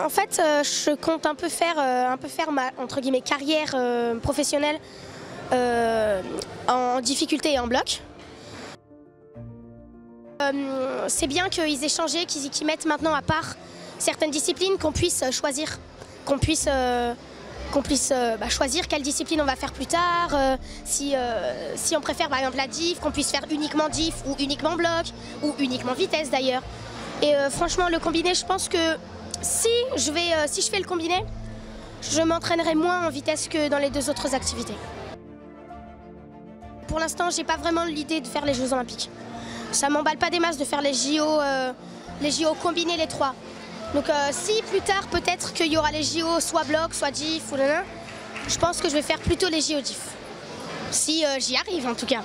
En fait, je compte un peu faire ma entre guillemets carrière professionnelle en difficulté et en bloc. C'est bien qu'ils aient changé, qu'ils mettent maintenant à part certaines disciplines, qu'on puisse choisir, qu'on puisse choisir quelle discipline on va faire plus tard, si on préfère par exemple la diff, qu'on puisse faire uniquement diff ou uniquement bloc ou uniquement vitesse d'ailleurs. Et franchement le combiné, je pense que si je fais le combiné, je m'entraînerai moins en vitesse que dans les deux autres activités. Pour l'instant, j'ai pas vraiment l'idée de faire les Jeux Olympiques. Ça m'emballe pas des masses de faire les JO combinés les trois. Donc si plus tard peut-être qu'il y aura les JO soit bloc, soit diff ou nanana, je pense que je vais faire plutôt les JO diff. Si j'y arrive en tout cas.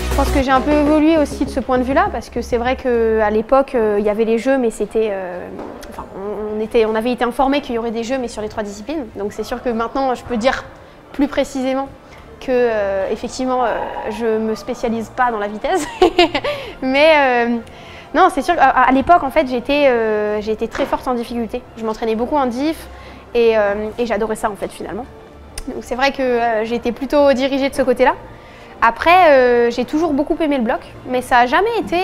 Je pense que j'ai un peu évolué aussi de ce point de vue-là, parce que c'est vrai qu'à l'époque, il y avait les Jeux, mais c'était, on avait été informés qu'il y aurait des Jeux, mais sur les trois disciplines. Donc c'est sûr que maintenant, je peux dire plus précisément que, effectivement, je ne me spécialise pas dans la vitesse. Mais non, c'est sûr qu'à l'époque, en fait, j'ai été très forte en difficulté. Je m'entraînais beaucoup en diff et j'adorais ça, en fait, finalement. Donc c'est vrai que j'ai été plutôt dirigée de ce côté-là. Après, j'ai toujours beaucoup aimé le bloc, mais ça n'a jamais été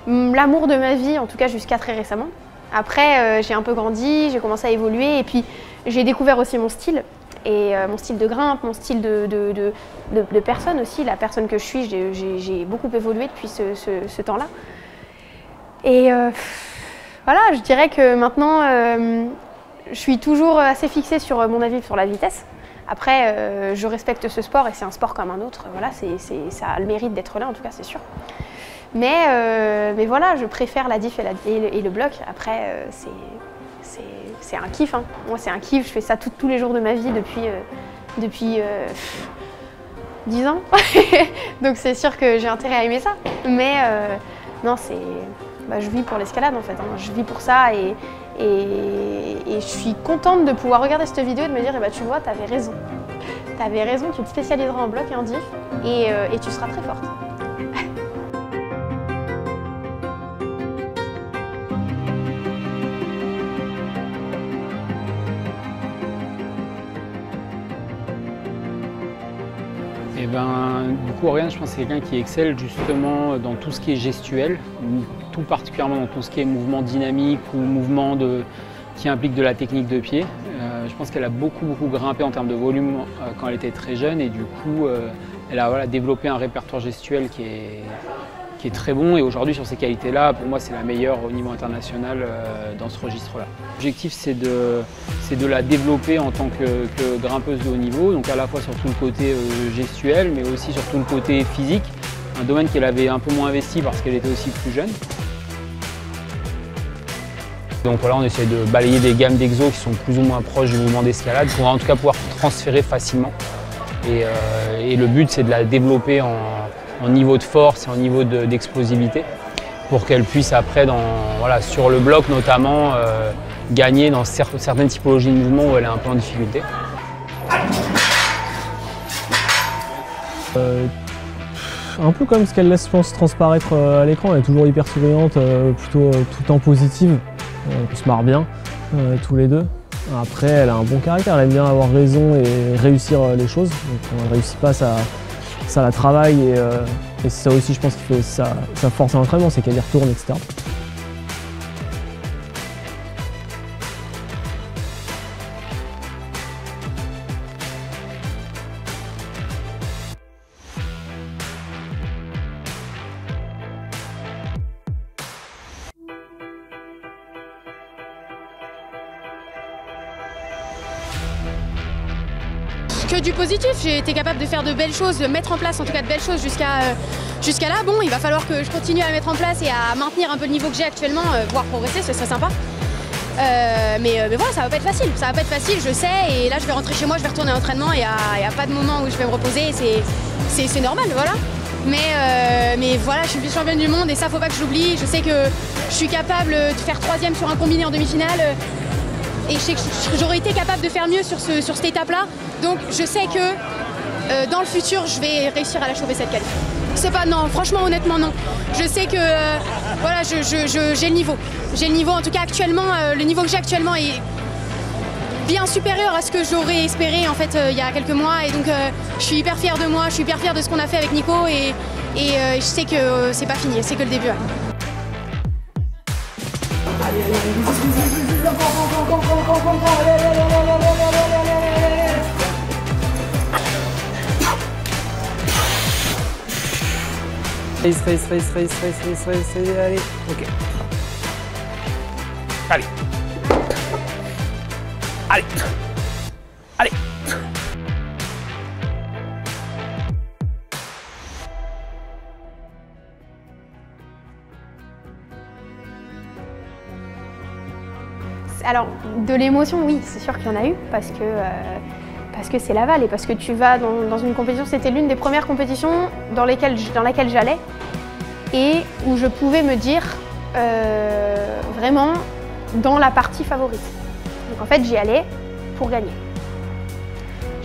l'amour de ma vie, en tout cas jusqu'à très récemment. Après, j'ai un peu grandi, j'ai commencé à évoluer et puis j'ai découvert aussi mon style. Et mon style de grimpe, mon style de personne aussi, la personne que je suis, j'ai beaucoup évolué depuis ce temps-là. Et voilà, je dirais que maintenant, je suis toujours assez fixée sur mon avis sur la vitesse. Après, je respecte ce sport et c'est un sport comme un autre. Voilà, ça a le mérite d'être là, en tout cas, c'est sûr. Mais voilà, je préfère la diff et le bloc. Après, c'est un kiff. Hein. Moi, c'est un kiff. Je fais ça tous les jours de ma vie depuis 10 ans. Donc, c'est sûr que j'ai intérêt à aimer ça. Mais non, je vis pour l'escalade, en fait. Hein. Je vis pour ça et je suis contente de pouvoir regarder cette vidéo et de me dire, tu vois, t'avais raison. T'avais raison, tu te spécialiseras en bloc et en diff et tu seras très forte. Et du coup, Oriane, je pense que c'est quelqu'un qui excelle justement dans tout ce qui est gestuel, tout particulièrement dans tout ce qui est mouvement dynamique ou mouvement qui implique de la technique de pied. Je pense qu'elle a beaucoup grimpé en termes de volume quand elle était très jeune et du coup, elle a développé un répertoire gestuel qui est très bon et aujourd'hui sur ces qualités-là, pour moi c'est la meilleure au niveau international dans ce registre-là. L'objectif c'est de la développer en tant que grimpeuse de haut niveau, donc à la fois sur tout le côté gestuel mais aussi sur tout le côté physique, un domaine qu'elle avait un peu moins investi parce qu'elle était aussi plus jeune. Donc voilà, on essaie de balayer des gammes d'exos qui sont plus ou moins proches du mouvement d'escalade pour en tout cas pouvoir transférer facilement. Et le but c'est de la développer en niveau de force et en niveau d'explosivité pour qu'elle puisse après, sur le bloc notamment, gagner dans certaines typologies de mouvements où elle est un peu en difficulté. Un peu comme ce qu'elle laisse, je pense, transparaître à l'écran. Elle est toujours hyper souriante, plutôt tout le temps positive. On se marre bien tous les deux. Après, elle a un bon caractère, elle aime bien avoir raison et réussir les choses. Donc, quand elle ne réussit pas, ça la travaille et c'est ça aussi, je pense, qui fait sa force à l'entraînement, c'est qu'elle y retourne, etc. que du positif. J'ai été capable de faire de belles choses, de mettre en place en tout cas de belles choses jusqu'à là. Bon, il va falloir que je continue à mettre en place et à maintenir un peu le niveau que j'ai actuellement, voire progresser, ce serait sympa. Mais voilà, ça va pas être facile. Ça va pas être facile, je sais. Et là, je vais rentrer chez moi, je vais retourner à l'entraînement. Il n'y a pas de moment où je vais me reposer. C'est normal, voilà. Mais voilà, je suis vice-championne du monde et ça, faut pas que je l'oublie. Je sais que je suis capable de faire 3e sur un combiné en demi-finale. Et je sais que j'aurais été capable de faire mieux sur cette étape-là. Donc je sais que dans le futur, je vais réussir à la choper cette qualif. C'est pas non, franchement, honnêtement, non. Je sais que voilà, j'ai le niveau. J'ai le niveau, en tout cas actuellement, le niveau que j'ai actuellement est bien supérieur à ce que j'aurais espéré en fait il y a quelques mois. Et donc je suis hyper fière de moi, je suis hyper fière de ce qu'on a fait avec Nico et je sais que c'est pas fini, c'est que le début. Ouais. Race, allez, ok. Allez. Allez. Allez. Alors, de l'émotion, oui, c'est sûr qu'il y en a eu, parce que c'est Laval et parce que tu vas dans une compétition, c'était l'une des premières compétitions dans laquelle j'allais et où je pouvais me dire vraiment dans la partie favorite. Donc en fait, j'y allais pour gagner.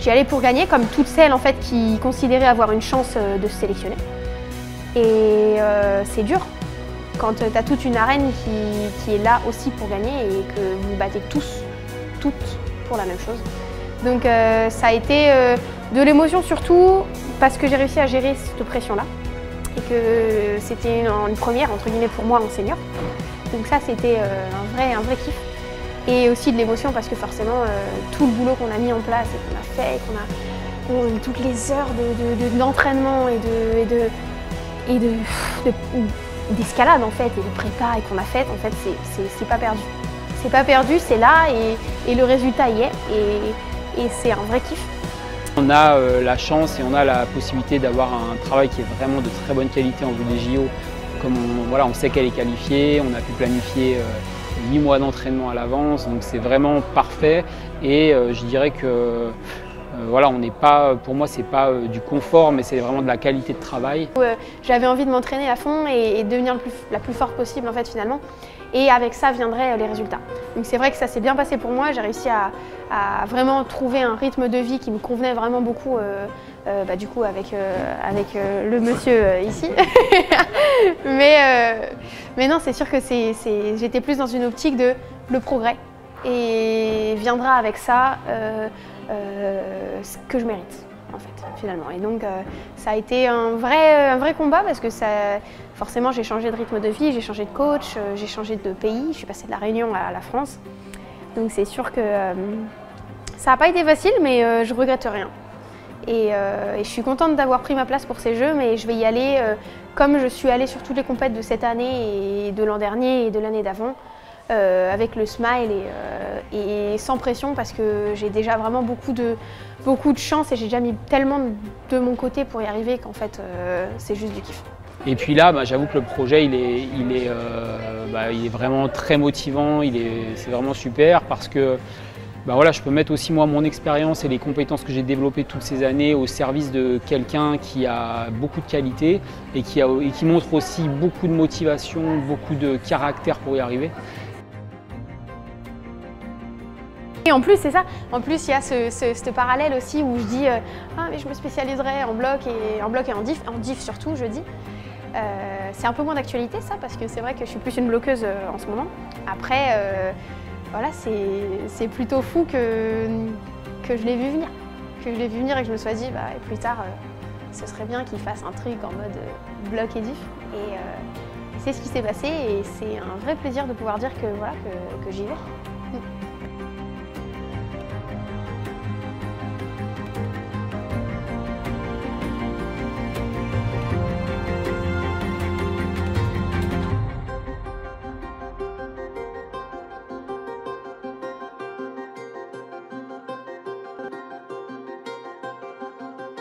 J'y allais pour gagner comme toutes celles en fait, qui considéraient avoir une chance de se sélectionner. Et c'est dur quand tu as toute une arène qui est là aussi pour gagner et que vous battez toutes pour la même chose. Donc ça a été de l'émotion surtout parce que j'ai réussi à gérer cette pression-là et que c'était une première entre guillemets pour moi en senior. Donc ça c'était un vrai kiff. Et aussi de l'émotion parce que forcément tout le boulot qu'on a mis en place et qu'on a fait, toutes les heures d'entraînement et d'escalade en fait et de prépa et qu'on a fait, en fait c'est pas perdu. C'est pas perdu, c'est là et le résultat y est et c'est un vrai kiff. On a la chance et on a la possibilité d'avoir un travail qui est vraiment de très bonne qualité en vue des JO. Comme on sait qu'elle est qualifiée, on a pu planifier 8 mois d'entraînement à l'avance, donc c'est vraiment parfait. Et je dirais que voilà, on n'est pas, pour moi, c'est pas du confort, mais c'est vraiment de la qualité de travail. J'avais envie de m'entraîner à fond et devenir la plus forte possible en fait finalement. Et avec ça viendraient les résultats. Donc c'est vrai que ça s'est bien passé pour moi. J'ai réussi à vraiment trouver un rythme de vie qui me convenait vraiment beaucoup. Du coup avec le monsieur ici. mais non, c'est sûr que j'étais plus dans une optique de le progrès et viendra avec ça ce que je mérite en fait finalement. Et donc ça a été un vrai combat parce que forcément j'ai changé de rythme de vie, j'ai changé de coach, j'ai changé de pays, je suis passée de la Réunion à la France. Donc c'est sûr que ça n'a pas été facile mais je regrette rien. Et je suis contente d'avoir pris ma place pour ces Jeux, mais je vais y aller comme je suis allée sur toutes les compètes de cette année et de l'an dernier et de l'année d'avant, avec le smile et sans pression parce que j'ai déjà vraiment beaucoup de chance et j'ai déjà mis tellement de mon côté pour y arriver qu'en fait c'est juste du kiff. Et puis là, j'avoue que le projet il est vraiment très motivant, c'est vraiment super parce que voilà, je peux mettre aussi moi mon expérience et les compétences que j'ai développées toutes ces années au service de quelqu'un qui a beaucoup de qualité et qui montre aussi beaucoup de motivation, beaucoup de caractère pour y arriver. Et en plus, c'est ça. En plus, il y a ce parallèle aussi où je dis ah mais je me spécialiserai en bloc et en diff surtout, je dis. C'est un peu moins d'actualité ça parce que c'est vrai que je suis plus une bloqueuse en ce moment. Après. Voilà, c'est plutôt fou que je l'ai vu venir. Que je l'ai vu venir et que je me sois dit, plus tard, ce serait bien qu'il fasse un truc en mode bloc et diff. Et c'est ce qui s'est passé et c'est un vrai plaisir de pouvoir dire que, voilà, que j'y vais.